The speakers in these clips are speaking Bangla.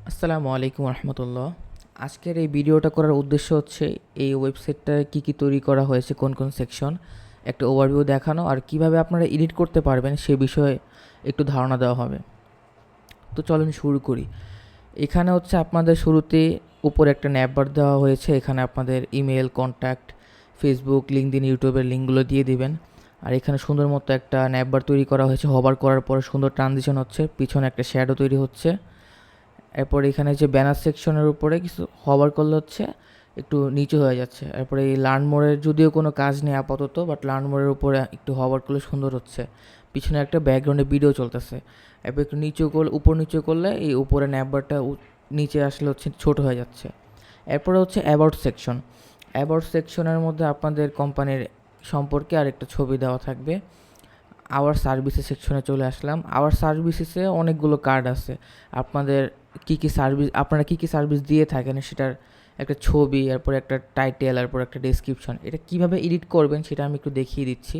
আসসালামু আলাইকুম রহমতুল্লাহ। আজকের এই ভিডিওটা করার উদ্দেশ্য হচ্ছে এই ওয়েবসাইটটা কী তৈরি করা হয়েছে, কোন কোন সেকশন, একটা ওভারভিউ দেখানো, আর কিভাবে আপনারা এডিট করতে পারবেন সে বিষয়ে একটু ধারণা দেওয়া হবে। তো চলুন শুরু করি। এখানে হচ্ছে আপনাদের শুরুতে উপরে একটা ন্যাপবার দেওয়া হয়েছে। এখানে আপনাদের ইমেল, কন্ট্যাক্ট, ফেসবুক, লিঙ্কডইন, ইউটিউবের লিঙ্কগুলো দিয়ে দিবেন। আর এখানে সুন্দর মতো একটা ন্যাপবার তৈরি করা হয়েছে। হবার করার পরে সুন্দর ট্রানজিশন হচ্ছে, পিছনে একটা শ্যাডো তৈরি হচ্ছে। এরপর এখানে যে ব্যানার সেকশনের উপরে কিছু হবার করলে হচ্ছে একটু নিচু হয়ে যাচ্ছে। এরপরে এই লার্ন মোড়ের যদিও কোনো কাজ নেই আপাতত, বাট লার্ন মোড়ের উপরে একটু হবার করলে সুন্দর হচ্ছে। পিছনে একটা ব্যাকগ্রাউন্ডে ভিডিও চলতেছে। এরপর একটু নিচু করলে, উপর নিচু করলে এই উপরে ন্যাববারটা নিচে আসলে হচ্ছে ছোট হয়ে যাচ্ছে। এরপরে হচ্ছে অ্যাবাউট সেকশন। অ্যাবাউট সেকশনের মধ্যে আপনাদের কোম্পানির সম্পর্কে আরেকটা ছবি দেওয়া থাকবে। আওয়ার সার্ভিসেস সেকশনে চলে আসলাম। আওয়ার সার্ভিসেসে অনেকগুলো কার্ড আছে। আপনাদের আপনারা কী কী সার্ভিস দিয়ে থাকেন সেটার একটা ছবি, এরপর একটা টাইটেল, এরপর একটা ডেসক্রিপশন। এটা কিভাবে এডিট করবেন সেটা আমি একটু দেখিয়ে দিচ্ছি।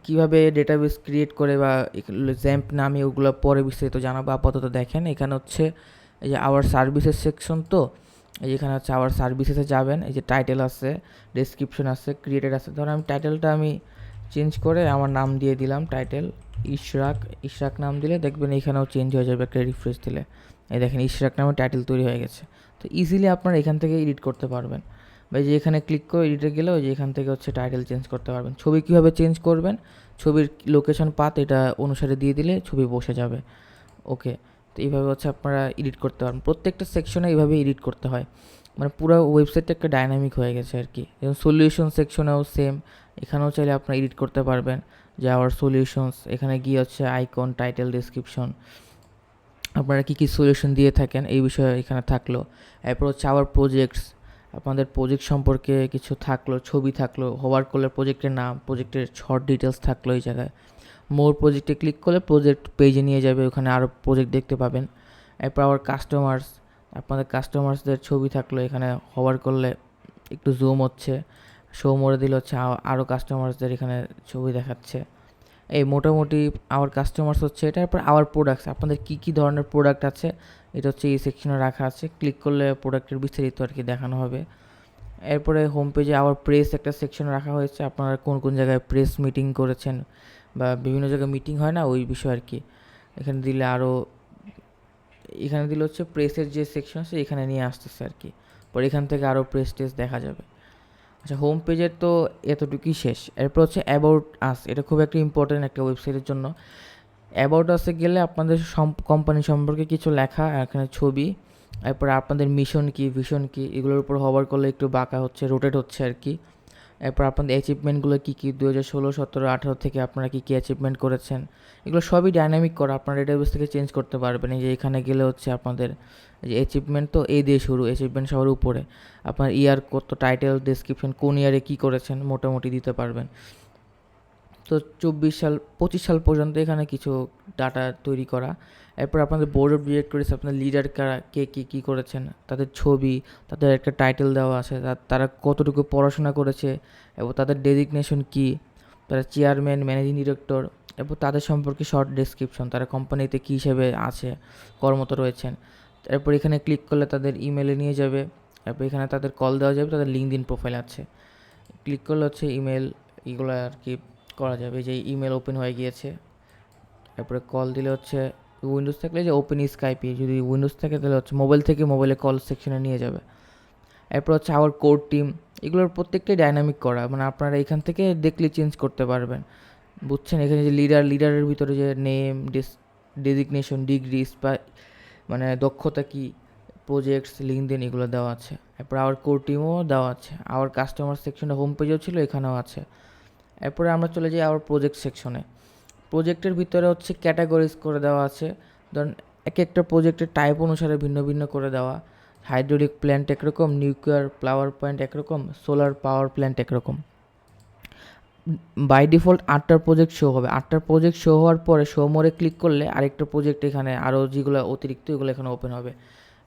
কিভাবে ডেটাবেস ক্রিয়েট করে বা জ্যাম্প নামে ওগুলো পরে বিস্তারিত জানাবো। আপাতত দেখেন এখানে হচ্ছে এই যে আওয়ার সার্ভিসেস সেকশন। তো এই যেখানে হচ্ছে আওয়ার সার্ভিসেসে যাবেন। এই যে টাইটেল আছে, ডেসক্রিপশন আছে, ক্রিয়েটেড আছে। ধরুন টাইটেলটা আমি চেঞ্জ করে আমার নাম দিয়ে দিলাম, টাইটেল ইশরাক নাম দিলে দেখবেন এখানেও চেঞ্জ হয়ে যাবে একটা রিফ্রেশ দিলে। এই দেখেন ইশরাক নামে টাইটেল তৈরি হয়ে গেছে। তো ইজিলি আপনারা এখান থেকে এডিট করতে পারবেন। বা যে এখানে ক্লিক করে এডিটে গেলে ওই যে এখান থেকে হচ্ছে টাইটেল চেঞ্জ করতে পারবেন। ছবি কীভাবে চেঞ্জ করবেন, ছবির লোকেশন পাথ এটা অনুসারে দিয়ে দিলে ছবি বসে যাবে। ওকে, তো এইভাবে হচ্ছে আপনারা এডিট করতে পারবেন। প্রত্যেকটা সেকশনে এইভাবে এডিট করতে হয়। মানে পুরো ওয়েবসাইটটা একটা ডাইনামিক হয়ে গেছে আর কি। যেমন সলিউশন সেকশনেও সেম, এখানেও চাইলে আপনারা এডিট করতে পারবেন। যে আওয়ার সলিউশনস, এখানে গিয়ে হচ্ছে আইকন, টাইটেল, ডেসক্রিপশন, আপনারা কী কী সলিউশন দিয়ে থাকেন এই বিষয়ে এখানে থাকলো। এরপর হচ্ছে আওয়ার প্রজেক্টস, আপনাদের প্রজেক্ট সম্পর্কে কিছু থাকলো, ছবি থাকলো, হোভার করলে প্রজেক্টের নাম, প্রজেক্টের শর্ট ডিটেলস থাকলো এই জায়গায়। মোর প্রজেক্টে ক্লিক করলে প্রজেক্ট পেজে নিয়ে যাবে, ওখানে আরও প্রজেক্ট দেখতে পাবেন। এরপর আবার কাস্টমার্স, আপনাদের কাস্টমার্সদের ছবি থাকলো, এখানে হোভার করলে একটু জুম হচ্ছে, শো মোড়ে দিলে হচ্ছে আরও কাস্টমার্সদের এখানে ছবি দেখাচ্ছে। এই মোটামুটি আওয়ার কাস্টমার্স হচ্ছে এটা। এরপর আওয়ার প্রোডাক্টস, আপনাদের কী কী ধরনের প্রোডাক্ট আছে এটা হচ্ছে এই সেকশনে রাখা আছে। ক্লিক করলে প্রোডাক্টের বিস্তারিত আর কি দেখানো হবে। এরপরে হোম পেজে আওয়ার প্রেস একটা সেকশন রাখা হয়েছে, আপনারা কোন কোন জায়গায় প্রেস মিটিং করেছেন বা বিভিন্ন জায়গায় মিটিং হয় না ওই বিষয় আর কি। এখানে দিলে এখানে দিলে হচ্ছে প্রেসের যে সেকশন আছে এখানে নিয়ে আসতেছে আর কি। পরে এখান থেকে আরও প্রেস টেস দেখা যাবে। আচ্ছা, হোম পেজের তো এতটুকুই শেষ। এরপর হচ্ছে অ্যাবাউট আস, এটা খুব একটা ইম্পর্টেন্ট একটা ওয়েবসাইটের জন্য। অ্যাবাউট আসে গেলে আপনাদের কোম্পানি সম্পর্কে কিছু লেখা, এখানে ছবি, এরপরে আপনাদের মিশন কী, ভিশন কী, এগুলোর উপর হবার করলে একটু বাঁকা হচ্ছে, রোটেট হচ্ছে আর কি। এরপর আপনাদের অ্যাচিভমেন্টগুলো কী কী, 2016, 17, 18 থেকে আপনারা কী কী অ্যাচিভমেন্ট করেছেন, এগুলো সবই ডাইনামিক করা, আপনারা ডেটাবেস থেকে চেঞ্জ করতে পারবেন। এই যে এখানে গেলে হচ্ছে আপনাদের যে অ্যাচিভমেন্ট, তো এ দিয়ে শুরু, অ্যাচিভমেন্ট সবার উপরে আপনার ইয়ার কত, টাইটেল, ডেসক্রিপশন, কোন ইয়ারে কী করেছেন মোটামুটি দিতে পারবেন। তো 25 সাল পর্যন্ত এখানে কিছু ডাটা তৈরি করা। এরপর আপনাদের বোর্ড অফ ডিরেক্টরিস, আপনার লিডার কারা, কে কী করেছেন, তাদের ছবি, তাদের একটা টাইটেল দেওয়া আছে, তারা কতটুকু পড়াশোনা করেছে এবং তাদের ডেজিগনেশন কী, তারা চেয়ারম্যান, ম্যানেজিং ডিরেক্টর, এবং তাদের সম্পর্কে শর্ট ডেসক্রিপশন, তারা কোম্পানিতে কী হিসেবে আছে, কর্মরত রয়েছেন। এরপর এখানে ক্লিক করলে তাদের ইমেলে নিয়ে যাবে। এরপর এখানে তাদের কল দেওয়া যাবে, তাদের লিঙ্কডইন প্রোফাইল আছে। ক্লিক করলে হচ্ছে ইমেল, এগুলো আর কি করা যাবে। যে ইমেল ওপেন হয়ে গিয়েছে। তারপরে কল দিলে হচ্ছে উইন্ডোজ থাকলে যে ওপেন স্কাইপি, যদি উইন্ডোজ থাকে তাহলে হচ্ছে মোবাইল থেকে মোবাইলে কল সেকশনে নিয়ে যাবে। এরপর হচ্ছে আওয়ার কোর টিম, এগুলোর প্রত্যেকটাই ডাইনামিক করা, মানে আপনারা এখান থেকে দেখলে চেঞ্জ করতে পারবেন, বুঝছেন। এখানে যে লিডারের ভিতরে যে নেম, ডেজিগনেশন, ডিগ্রিস বা মানে দক্ষতা কী, প্রজেক্টস, লিঙ্কডইন, এগুলো দেওয়া আছে। এরপর আওয়ার কোর টিমও দেওয়া আছে। আওয়ার কাস্টমার সেকশনটা হোম পেজেও ছিল, এখানেও আছে। এরপরে আমরা চলে যাই আওয়ার প্রজেক্ট সেকশনে। প্রজেক্টের ভিতরে হচ্ছে ক্যাটাগরিজ করে দেওয়া আছে। ধরুন এক একটা প্রজেক্টের টাইপ অনুসারে ভিন্ন ভিন্ন করে দেওয়া। হাইড্রোলিক প্ল্যান্ট একরকম, নিউক্লিয়ার পাওয়ার প্ল্যান্ট একরকম, সোলার পাওয়ার প্ল্যান্ট একরকম। বাই ডিফল্ট 8টার প্রজেক্ট শো হবে। 8টার প্রজেক্ট শো হওয়ার পরে শো মোড়ে ক্লিক করলে আরেকটা প্রজেক্ট এখানে আরও যেগুলো অতিরিক্ত এগুলো এখানে ওপেন হবে।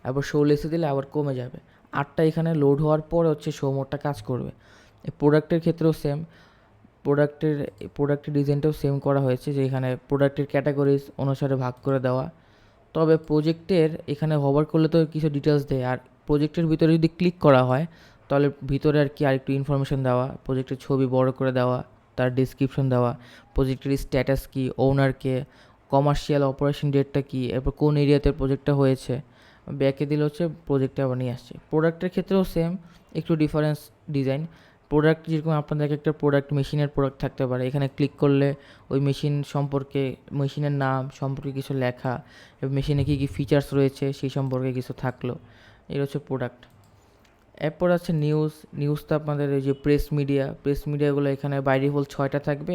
আবার শো লেসে দিলে আবার কমে যাবে। 8টা এখানে লোড হওয়ার পরে হচ্ছে শো মোডটা কাজ করবে। এই প্রোডাক্টের ক্ষেত্রেও সেম, প্রোডাক্টের ডিজাইনটাও সেম করা হয়েছে, যে এখানে প্রোডাক্টের ক্যাটাগরিজ অনুসারে ভাগ করে দেওয়া। তবে প্রজেক্টের এখানে হোভার করলে তো কিছু ডিটেলস দেয়, আর প্রজেক্টের ভিতরে যদি ক্লিক করা হয় তাহলে ভিতরে আর কি আরেকটু ইনফরমেশন দেওয়া, প্রজেক্টের ছবি বড় করে দেওয়া, তার ডিসক্রিপশন দেওয়া, প্রজেক্টের স্ট্যাটাস কী, ওনারকে, কমার্শিয়াল অপারেশন ডেটটা কী, এরপর কোন এরিয়াতে প্রজেক্টটা হয়েছে। ব্যাকে দিলে হচ্ছে প্রজেক্টটা আবার নিয়ে আসছে। প্রোডাক্টের ক্ষেত্রেও সেম, একটু ডিফারেন্স ডিজাইন। প্রোডাক্ট যেরকম আপনাদের একটা প্রোডাক্ট, মেশিনের প্রোডাক্ট থাকতে পারে, এখানে ক্লিক করলে ওই মেশিন সম্পর্কে, মেশিনের নাম সম্পর্কে কিছু লেখা, মেশিনে কী কী ফিচার্স রয়েছে সেই সম্পর্কে কিছু থাকলো। এর হচ্ছে প্রোডাক্ট। এরপর আছে নিউজ। নিউজ তো আপনাদের এই যে প্রেস মিডিয়াগুলো এখানে বাই ডিফল্ট 6টা থাকবে,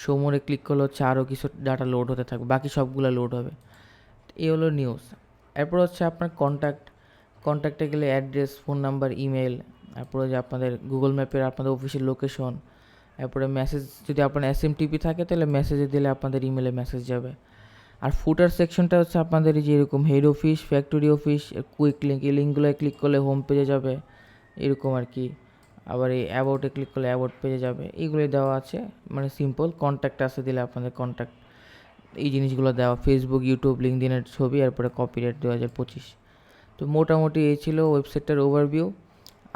সমরে ক্লিক করলে হচ্ছে আরও কিছু ডাটা লোড হতে থাকবে, বাকি সবগুলো লোড হবে। এই হলো নিউজ। এরপর হচ্ছে আপনার কন্ট্যাক্টে গেলে অ্যাড্রেস, ফোন নাম্বার, ইমেল, তারপরে যে আপনাদের গুগল ম্যাপের আপনাদের অফিসের লোকেশন, এরপরে মেসেজ, যদি আপনার এসএমটিপি থাকে তাহলে মেসেজে দিলে আপনাদের ইমেলে মেসেজ যাবে। আর ফুটার সেকশনটা হচ্ছে আপনাদের এই যে এরকম head office, factory office, quick link, এই লিঙ্কগুলোয় ক্লিক করলে হোম পেজে যাবে, এরকম আর কি। আবার এই অ্যাবাউটে ক্লিক করলে অ্যাবাউট পেজে যাবে, এইগুলোই দেওয়া আছে, মানে সিম্পল। কন্ট্যাক্ট আছে দিলে আপনাদের কন্ট্যাক্ট, এই জিনিসগুলো দেওয়া, ফেসবুক, ইউটিউব, লিঙ্কডিনের ছবি, এরপরে কপিরাইট 2025। তো মোটামুটি এই ছিল ওয়েবসাইটটার ওভারভিউ।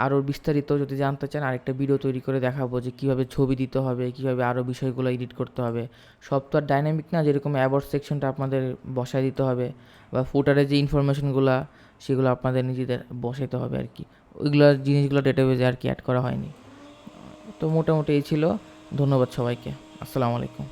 আরও বিস্তারিত যদি জানতে চান আরেকটা ভিডিও তৈরি করে দেখাবো যে কীভাবে ছবি দিতে হবে, কীভাবে আরও বিষয়গুলো এডিট করতে হবে। সব তো আর ডাইনামিক না, যেরকম অ্যাবাউট সেকশনটা আপনাদের বসায় দিতে হবে, বা ফুটারে যে ইনফরমেশনগুলো সেগুলো আপনাদের নিজেদের বসাইতে হবে আর কি। ওইগুলো জিনিসগুলো ডেটাবেজে আর কি অ্যাড করা হয়নি। তো মোটামুটি এই ছিল। ধন্যবাদ সবাইকে। আসসালামু আলাইকুম।